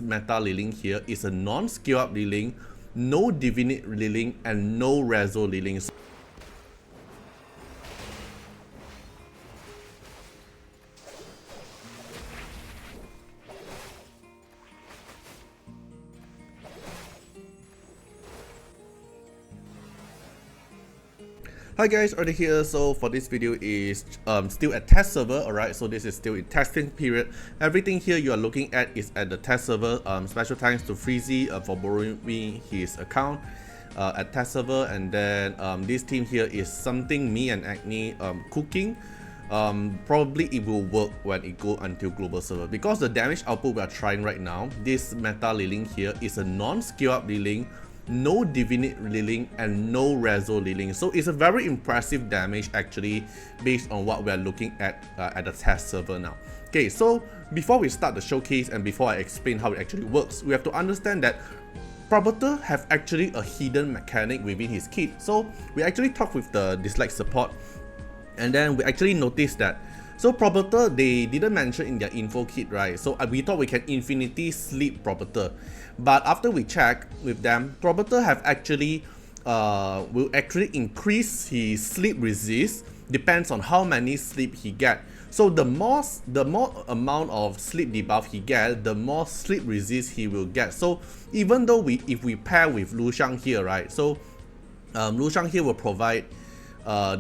Meta Ling here is a non-skill up Ling, no divinate Ling, and no rezo Ling. Hi guys, Artiar here. So for this video is still at test server, alright, so this is still in testing period. Everything here you are looking at is at the test server. Special thanks to Freezy for borrowing me his account at test server, and then this team here is something me and Acne cooking. Probably it will work when it go until global server, because the damage output we are trying right now, this Meta Ling here is a non-skill up Ling, no divinate Ling, and no rezo Ling. So it's a very impressive damage actually based on what we are looking at the test server now. Okay, so before we start the showcase and before I explain how it actually works, we have to understand that Phobetor have actually a hidden mechanic within his kit. So we actually talked with the Dislyte support, and then we actually noticed that so Phobetor, they didn't mention in their info kit, right? So we thought we can infinity sleep Phobetor, but after we check with them, Phobetor have actually will actually increase his sleep resist, depends on how many sleep he get. So the more amount of sleep debuff he get, the more sleep resist he will get. So even though if we pair with Lu Shang here, right? So Lu Shang here will provide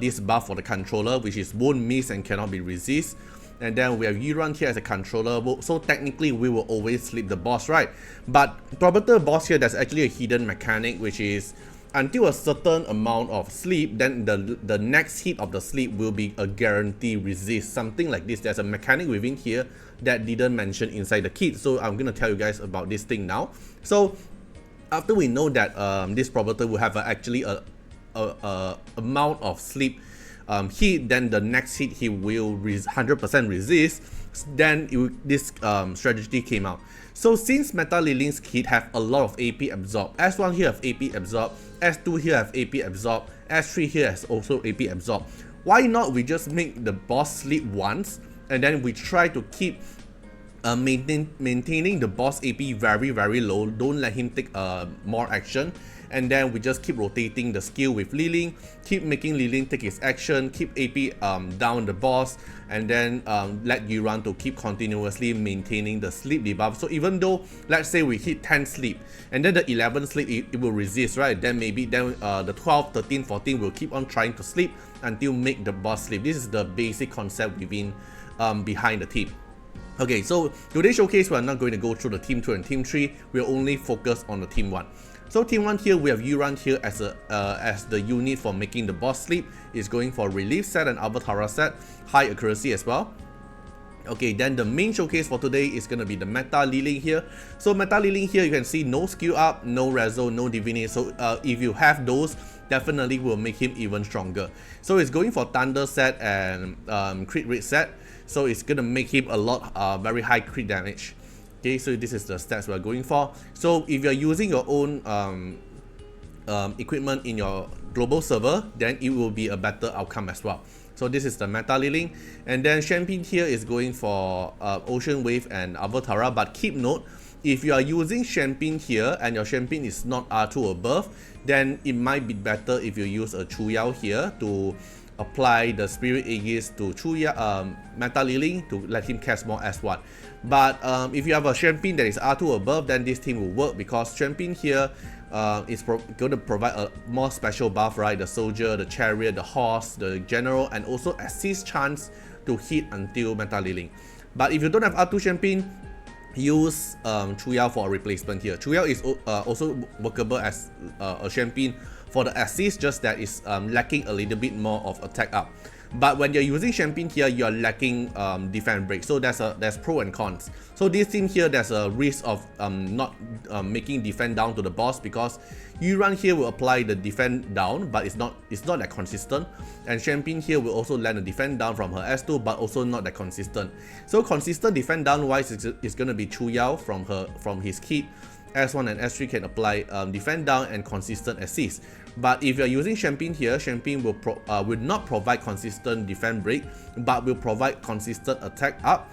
this buff for the controller, which is won't miss and cannot be resist. And then we have Yuran here as a controller, so technically we will always sleep the boss, right? But Phobetor boss here, there's actually a hidden mechanic, which is until a certain amount of sleep, then the next hit of the sleep will be a guarantee resist, something like this. There's a mechanic within here that didn't mention inside the kit, so I'm gonna tell you guys about this thing now. So after we know that this Phobetor will have actually a amount of sleep hit, then the next hit he will 100% resist, then this strategy came out. So since Meta Ling's kit have a lot of AP absorb, S1 here have AP absorb, S2 here have AP absorb, S3 here has also AP absorb, why not we just make the boss sleep once, and then we try to keep maintaining the boss AP very low, don't let him take more action, and then we just keep rotating the skill with Ling, keep making Ling take his action, keep AP down the boss, and then let Yuran to keep continuously maintaining the sleep debuff. So even though let's say we hit 10 sleep and then the 11 sleep it will resist, right? Then maybe the 12, 13, 14 will keep on trying to sleep until make the boss sleep. This is the basic concept within behind the team. Okay, so today's showcase we're not going to go through the team 2 and team 3, we'll only focus on the team 1. So team 1 here, we have Yuran here as the unit for making the boss sleep. Is going for relief set and Artiar set, high accuracy as well. Okay, then the main showcase for today is going to be the Meta Ling here. So Meta Ling here, you can see no skill up, no rezo, no divinate. So if you have those, definitely will make him even stronger. So it's going for thunder set and crit rate set. So it's going to make him a lot very high crit damage. Okay, so this is the stats we're going for. So if you're using your own equipment in your global server, then it will be a better outcome as well. So this is the Meta Ling, and then Champion here is going for Ocean Wave and Artiar. But keep note, if you are using Champion here and your Champion is not R2 above, then it might be better if you use a Chuyao here to apply the Spirit Aegis to Meta Ling to let him cast more S1. But if you have a Champion that is R2 above, then this team will work, because Champion here is going to provide a more special buff, right? The Soldier, the Chariot, the Horse, the General, and also assist chance to hit until Meta Ling. But if you don't have R2 Champion, use Chuyao for a replacement here. Chuyao is also workable as a Champion for the assist, just that is lacking a little bit more of attack up. But when you're using Champion here, you're lacking defense break. So there's pro and cons. So this team here, there's a risk of not making defense down to the boss, because Yuran here will apply the defense down, but it's not that consistent. And Champion here will also land a defense down from her S2, but also not that consistent. So consistent defense down wise is gonna be Chuyao from his kit. S1 and S3 can apply defense down and consistent assist. But if you're using Champion here, Champion will not provide consistent defense break, but will provide consistent attack up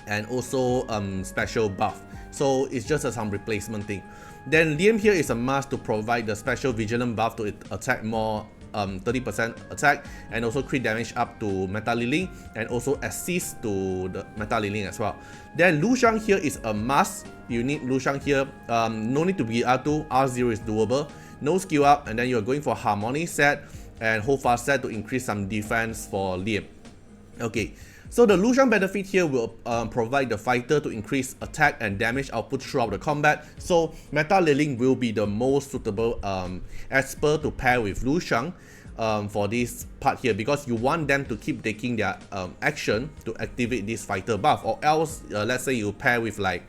and also special buff. so it's just some replacement thing. Then Liam here is a must to provide the special vigilant buff to attack more 30% attack, and also crit damage up to Meta Ling, and also assist to the Meta Ling as well. Then Lu Shang here is a must. You need Lu Shang here. No need to be R2, R0 is doable. No skill up, and then you're going for Harmony set and Hold Fast set to increase some defense for Liam. Okay, so the Lu Shang benefit here will provide the fighter to increase attack and damage output throughout the combat. So Meta Ling will be the most suitable Esper to pair with Lu Shang for this part here, because you want them to keep taking their action to activate this fighter buff, or else let's say you pair with like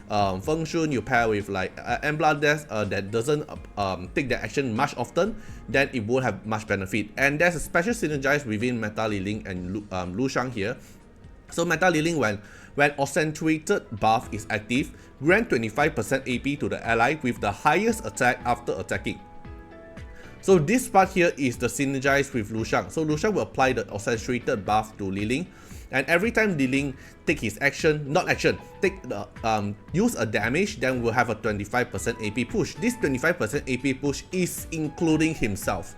Feng Shun, you pair with like Embla that doesn't take the action much often, then it won't have much benefit. And there's a special synergize within Meta Ling and Lu Shang here. So Meta Ling, when Accentuated buff is active, grant 25% AP to the ally with the highest attack after attacking. So this part here is the synergize with Lu Shang. So Lu Shang will apply the Accentuated buff to Ling, and every time Ling take his action, take the use a damage, then we'll have a 25% AP push. This 25% AP push is including himself.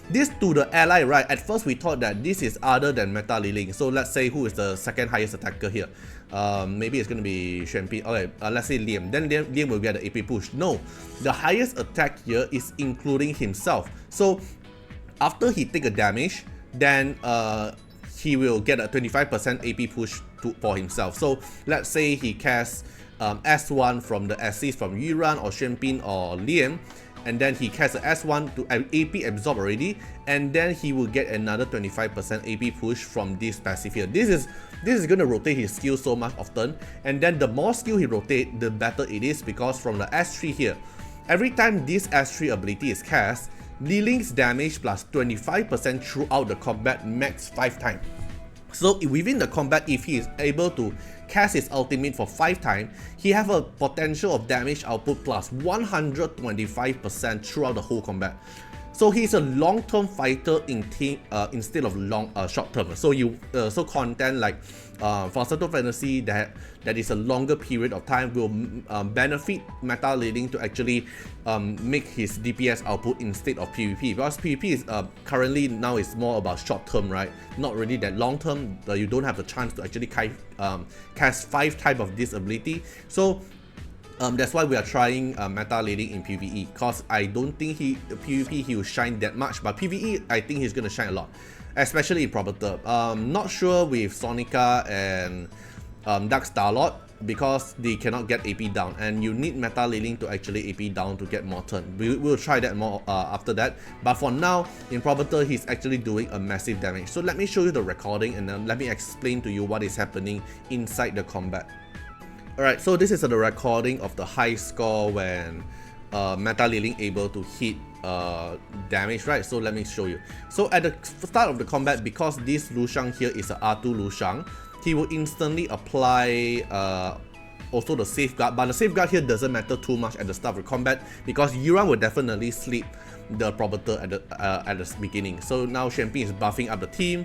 This to the ally, right? At first we thought that this is other than Meta Ling. So let's say who is the second highest attacker here? Maybe it's gonna be Xuan Pi. Okay, let's say Liam. Then Liam will get the AP push. No, the highest attack here is including himself. So after he take a damage, then he will get a 25% AP push for himself. So let's say he casts S1 from the assist from Yuran or Xuan Pin or Liam, and then he casts a S1 to AP absorb already, and then he will get another 25% AP push from this passive here. This is gonna rotate his skill so much often, and then the more skill he rotate, the better it is, because from the S3 here, every time this S3 ability is cast, Ling's damage plus 25% throughout the combat max 5 times. So within the combat, if he is able to cast his ultimate for 5 times, he have a potential of damage output plus 125% throughout the whole combat. So he's a long-term fighter in team instead of short-term. So so content like for Certain Fantasy that is a longer period of time will benefit Meta Ling to actually make his DPS output instead of PvP, because PvP is currently now is more about short-term, right? Not really that long-term. You don't have the chance to actually cast 5 type of this ability. So that's why we are trying Meta Ling in PvE, because I don't think PvP he will shine that much, but PvE I think he's gonna shine a lot, especially in Phobetor. Not sure with Sonica and Dark Starlord, because they cannot get AP down, and you need Meta Ling to actually AP down to get more turn. We'll try that more after that, but for now in Phobetor he's actually doing a massive damage. So let me show you the recording, and then let me explain to you what is happening inside the combat. Alright, so this is the recording of the high score when Meta Ling able to hit damage, right? So let me show you. So at the start of the combat, because this Lu Shang here is a R2 Lu Shang, he will instantly apply also the safeguard, but the safeguard here doesn't matter too much at the start of the combat, because Yuran will definitely sleep the Phobetor at the beginning. So now Xuan Pin is buffing up the team.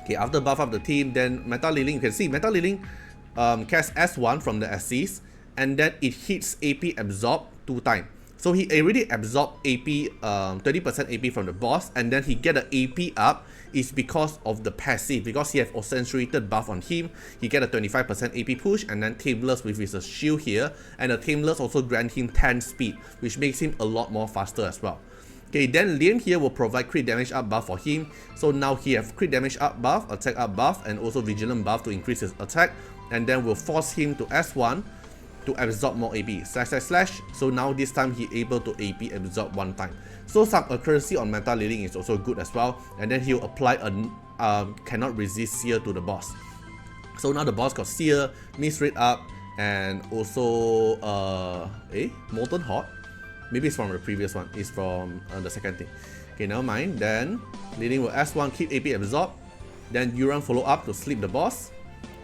Okay, after buff up the team, then Meta Ling, you can see Meta Ling cast S1 from the assist, and then it hits AP absorb 2 times. So he already absorbed AP 30% AP from the boss, and then he get an AP up is because of the passive, because he have accentuated buff on him. He get a 25% AP push, and then Tameless with his shield here, and the Tameless also grant him 10 speed, which makes him a lot more faster as well. Okay, then Liam here will provide crit damage up buff for him. So now he have crit damage up buff, attack up buff, and also vigilant buff to increase his attack, and then will force him to S1 to absorb more AP, ///. So now this time he able to AP absorb 1 time. So some accuracy on Meta Ling is also good as well, and then he'll apply a cannot resist seer to the boss. So now the boss got seer, miss rate up, and also molten hot. Maybe it's from the previous one. It's from the second thing. Okay, never mind. Then Ling will S1 keep AP absorb. Then Yuran follow up to sleep the boss.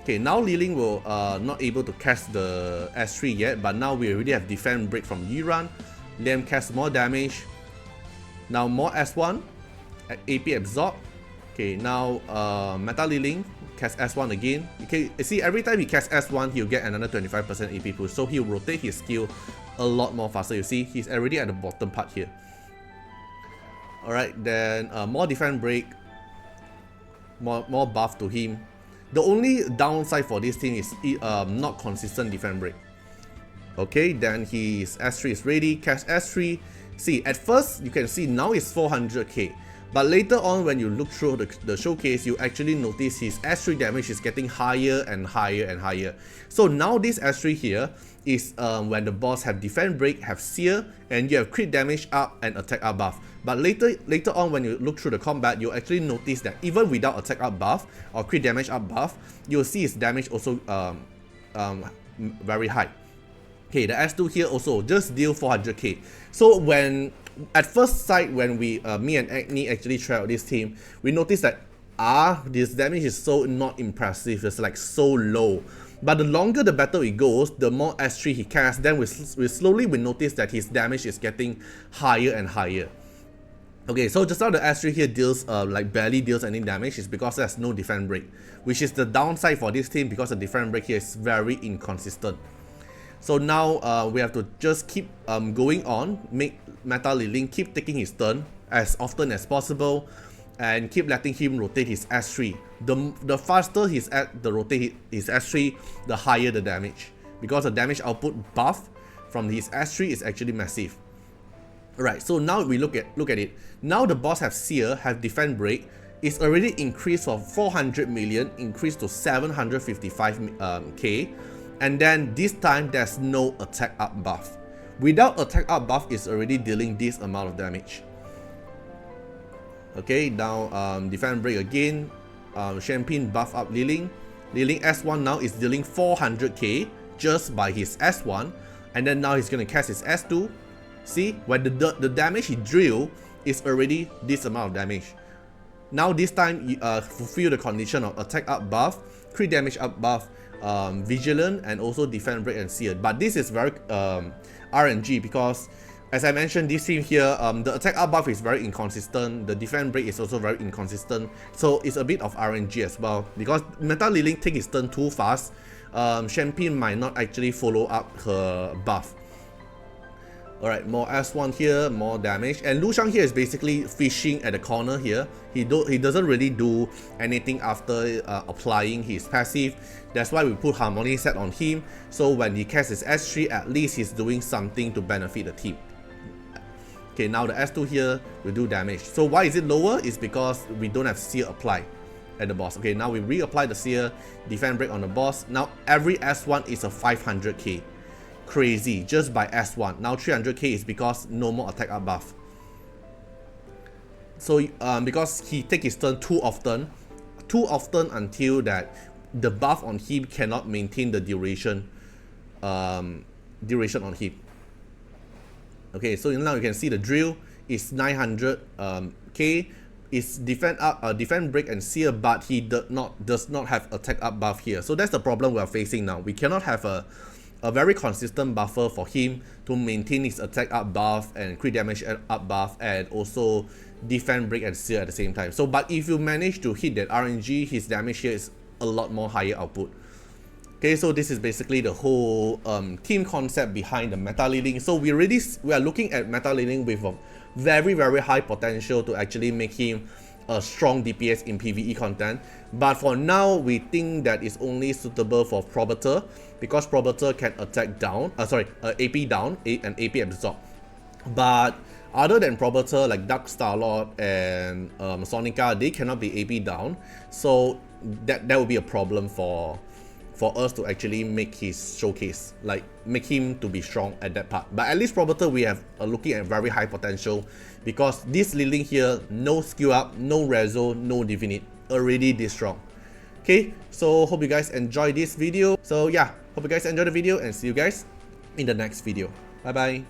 Okay, now Ling will not able to cast the S3 yet, but now we already have defense break from Yuran. Liam casts more damage. Now more S1, AP absorb. Okay, now Meta Ling cast S1 again. Okay, you see, every time he casts S1, he'll get another 25% AP push. So he'll rotate his skill a lot more faster. You see, he's already at the bottom part here. Alright, then more defense break, more buff to him. The only downside for this team is not consistent defense break. Okay, then his S3 is ready, cast S3. See, at first you can see now it's 400k. But later on, when you look through the showcase, you actually notice his S3 damage is getting higher and higher and higher. So now this S3 here is when the boss have defense break, have seer, and you have crit damage up and attack up buff. But later on, when you look through the combat, you'll actually notice that even without attack up buff or crit damage up buff, you'll see his damage also very high. Okay, the S2 here also just deal 400k. So when at first sight, when we me and Acne actually try out this team, we noticed that this damage is so not impressive. It's like so low. But the longer the better it goes, the more S3 he casts, then we slowly notice that his damage is getting higher and higher. Okay, so just now the S3 here deals like barely deals any damage is because there's no defense break, which is the downside for this team because the defense break here is very inconsistent. So now we have to just keep going on, make Ling keep taking his turn as often as possible, and keep letting him rotate his S3. The faster he's at the rotate his S3, the higher the damage, because the damage output buff from his S3 is actually massive. Alright, so now we look at it. Now the boss have seer, have defense break. It's already increased from 400 million, increased to 755k. And then this time there's no attack up buff. Without attack up buff, it's already dealing this amount of damage. Okay, now defense break again. Champagne buff up Ling. Ling S1 now is dealing 400k just by his S1. And then now he's gonna cast his S2. See, when the damage he drill is already this amount of damage. Now this time you fulfill the condition of attack up buff, crit damage up buff, vigilant, and also defense break and seer. But this is very RNG because, as I mentioned, this team here, the attack up buff is very inconsistent. The defense break is also very inconsistent. So it's a bit of RNG as well because Ling take his turn too fast. Champagne might not actually follow up her buff. Alright, more S1 here, more damage. And Lu Shang here is basically fishing at the corner here. He doesn't really do anything after applying his passive. That's why we put Harmony set on him. So when he casts his S3, at least he's doing something to benefit the team. Okay, now the S2 here will do damage. So why is it lower? It's because we don't have seer applied at the boss. Okay, now we reapply the seer, defense break on the boss. Now every S1 is a 500k. Crazy, just by S1. Now 300k is because no more attack up buff. So because he take his turn too often until that the buff on him cannot maintain the duration on him. Okay, so now you can see the drill is 900k. It's defense break and seer, but he does not have attack up buff here. So that's the problem we are facing now. We cannot have a very consistent buffer for him to maintain his attack up buff and crit damage up buff and also defense break and seer at the same time. So but if you manage to hit that RNG, his damage here is a lot more higher output. Okay, so this is basically the whole team concept behind the Ling. So we are looking at Ling with a very high potential to actually make him a strong DPS in PvE content. But for now, we think that it's only suitable for Phobetor because Phobetor can attack down, AP down and AP absorb. But other than Phobetor, like Dark Starlord and Sonica, they cannot be AP down. So that will be a problem for us to actually make his showcase, like make him to be strong at that part. But at least Phobetor, we have looking at very high potential because this Ling here, no skill up, no rezo, no divinate, already this strong. Okay, so hope you guys enjoy this video. So yeah, hope you guys enjoy the video and see you guys in the next video. Bye bye.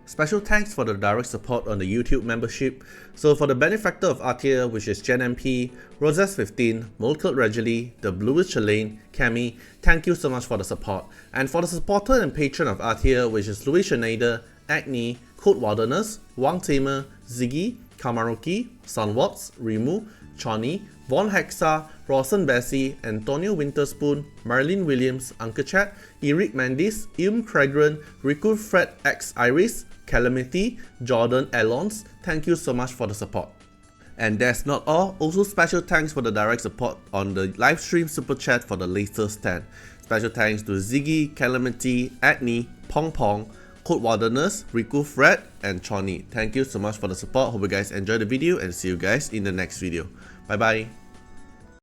Special thanks for the direct support on the YouTube membership. So for the benefactor of Artiar, which is Gen MP, Roses15, Molkert Regally, The Bluish Chalane, Cami, thank you so much for the support. And for the supporter and patron of Artiar, which is Louis Schneider, Acne, Code Wilderness, Wang Tamer, Ziggy, Kamaruki, Sunwarps, Rimu, Chonny, Von Hexa, Rawson Bessie, Antonio Winterspoon, Marilyn Williams, Uncle Chat, Eric Mandis, Craigren, Riku Fred X Iris, Calamity, Jordan Alons. Thank you so much for the support. And that's not all, also special thanks for the direct support on the live stream super chat for the latest stand. Special thanks to Ziggy, Calamity, Agni, Pong Pong, Code Wilderness, Riku Fred, and Chonny. Thank you so much for the support. Hope you guys enjoyed the video and see you guys in the next video. Bye bye.